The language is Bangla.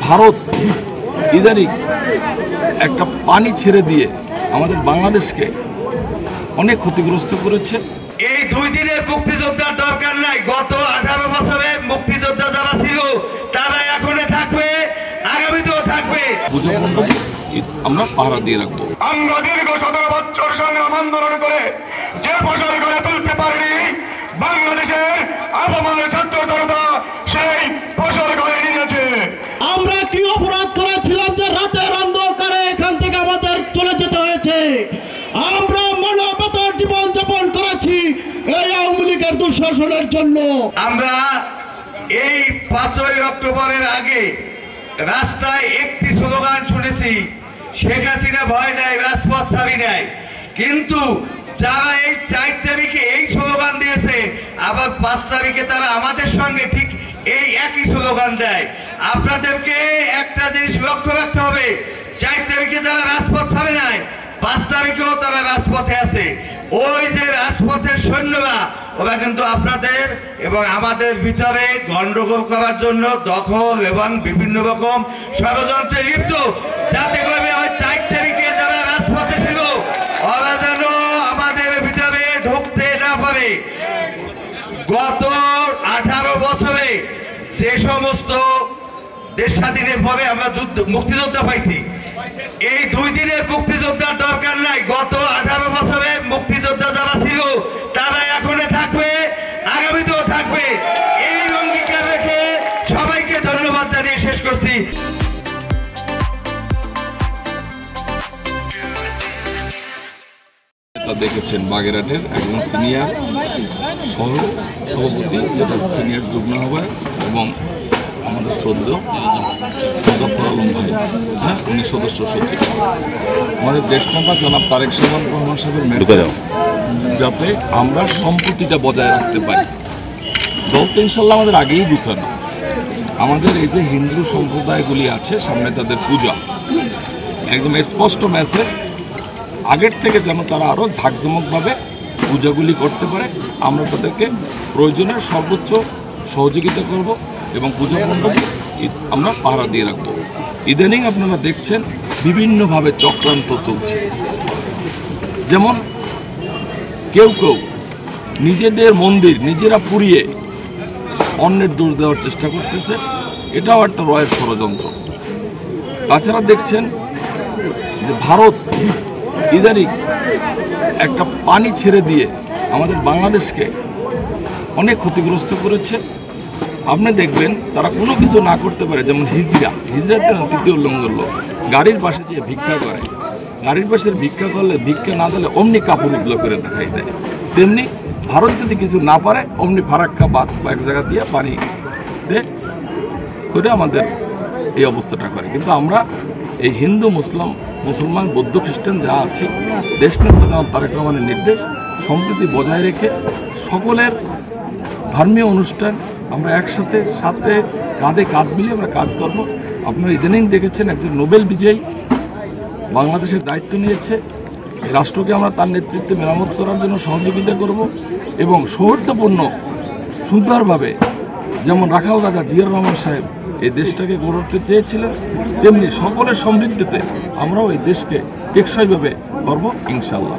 ভারত ইদানিং একটা পানি ছেড়ে দিয়ে আমাদের বাংলাদেশকে অনেক ক্ষতিগ্রস্ত করেছে। এই 2 দিনের মুক্তিযোদ্ধার দরকার নাই। গত 18 বছরে মুক্তিযোদ্ধা যারা ছিল তারা এখনো থাকবে, আগামীতেও থাকবে। বুঝাবন্ধী আমরা পাহারা দিয়ে রাখবো। আমরা দীর্ঘ 17 বছর সংগ্রাম আন্দোলন করে যে ফসল করে তুলতে পারিনি, বাংলাদেশের আবহাওয়ার ছাত্র জনতা সেই ফসল করে নিয়েছে। আমরা কি অপরাধ করেছিলাম যে রাতের অন্ধকারে এখান থেকে আমাদের চলে যেতে হয়েছে? আমরা মানবতার জীবন যাপন করেছি এই আওয়ামী লীগের দুঃশাসনের জন্য। আমরা এই 5ই অক্টোবরের আগে রাস্তায় একটি স্লোগান শুনেছি, শেখ হাসিনা ভয় নাই, রাজপথ ছাড়ি নাই। কিন্তু যারা এই 4 তারিখে এই স্লোগান দিয়েছে, আবার 5 তারিখে তারা আমাদের সঙ্গে ঠিক এই একই স্লোগান দেয়। আপনাদেরকে একটা জিনিস লক্ষ্য রাখতে হবে, 4 তারিখে যারা রাজপথ ছাড়ে নাই, 5 তারিখেও তারা রাজপথে আছে। ওই যে রাজপথের সৈন্যরা, ওরা কিন্তু আপনাদের এবং আমাদের ভিতরে গন্ডগোল করার জন্য দখল এবং বিভিন্ন রকম ষড়যন্ত্রে লিপ্ত, যাতে করে ওই 4 তারিখে যারা রাজপথে ছিল ওরা যেন আমাদের ভিতরে ঢুকতে না পারে। গত 18 বছরে যে সমস্ত দেশ স্বাধীনের পরে আমরা মুক্তিযোদ্ধা পাইছি, এই 2 দিনের মুক্তিযোদ্ধার দরকার নাই। গত 18 বছরে মুক্তিযোদ্ধা যারা ছিল তারা এখনো থাকবে, আগামীতেও থাকবে। এই অঙ্গীকার রেখে সবাইকে ধন্যবাদ জানিয়ে শেষ করছি। দেখেছেন বাগেরহাটের একজন সিনিয়র সহ সভাপতি, যেটা সিনিয়র যুগ্ম আহ্বায়ক, এবং আমাদের শ্রদ্ধেয় মুজাফফর আলম ভাই, হ্যাঁ, উনি সদস্য সচিব। আমাদের দেশনেতা জনাব তারেক রহমান সাহেবের মেসেজ, যাতে আমরা সম্প্রীতিটা বজায় রাখতে পারি। দল তো ইনশাল্লাহ আমাদের আগেই গুছানো। আমাদের এই যে হিন্দু সম্প্রদায়গুলি আছে, সামনে তাদের পূজা, একদম স্পষ্ট মেসেজ, আগের থেকে যেন তারা আরও ঝাঁকজমকভাবে পূজাগুলি করতে পারে। আমরা তাদেরকে প্রয়োজনের সর্বোচ্চ সহযোগিতা করব এবং পূজা মণ্ডপে আমরা পাহারা দিয়ে রাখবো। ইদানিং আপনারা দেখছেন বিভিন্নভাবে চক্রান্ত চলছে, যেমন কেউ কেউ নিজেদের মন্দির নিজেরা পুড়িয়ে অন্যের দোষ দেওয়ার চেষ্টা করতেছে, এটাও একটা রয়ের ষড়যন্ত্র। তাছাড়া দেখছেন যে ভারত ইদানিং একটা পানি ছেড়ে দিয়ে আমাদের বাংলাদেশকে অনেক ক্ষতিগ্রস্ত করেছে। আপনি দেখবেন তারা কোনো কিছু না করতে পারে, যেমন হিজড়াতে 3য় উল্লঙ্ঘন লোক গাড়ির পাশে যে ভিক্ষা করে, গাড়ির পাশে ভিক্ষা করলে, ভিক্ষা না দিলে অমনি কাপড় উদ্লো করে দেখাই দেয়। তেমনি ভারত যদি কিছু না পারে, অমনি ফারাক্কা বাদ বা এক জায়গা দিয়ে পানি দিয়ে করে আমাদের এই অবস্থাটা করে। কিন্তু আমরা এই হিন্দু মুসলমান বৌদ্ধ খ্রিস্টান যা আছে, দেশনেতা জনাব তারেক রহমানের নির্দেশ, সম্প্রীতি বজায় রেখে সকলের ধর্মীয় অনুষ্ঠান আমরা একসাথে কাঁধে কাঁধ মিলিয়ে আমরা কাজ করব। আপনারা ইদানিং দেখেছেন একজন নোবেল বিজয়ী বাংলাদেশের দায়িত্ব নিয়েছে। এই রাষ্ট্রকে আমরা তার নেতৃত্বে মেরামত করার জন্য সহযোগিতা করব এবং সৌহার্দ্যপূর্ণ সুন্দরভাবে, যেমন রাখাল রাজা জিয়াউর রহমান সাহেব এই দেশটাকে গড়তে চেয়েছিলেন, তেমনি সকলের সমৃদ্ধিতে আমরাও এই দেশকে টেকসইভাবে করব ইনশাআল্লাহ।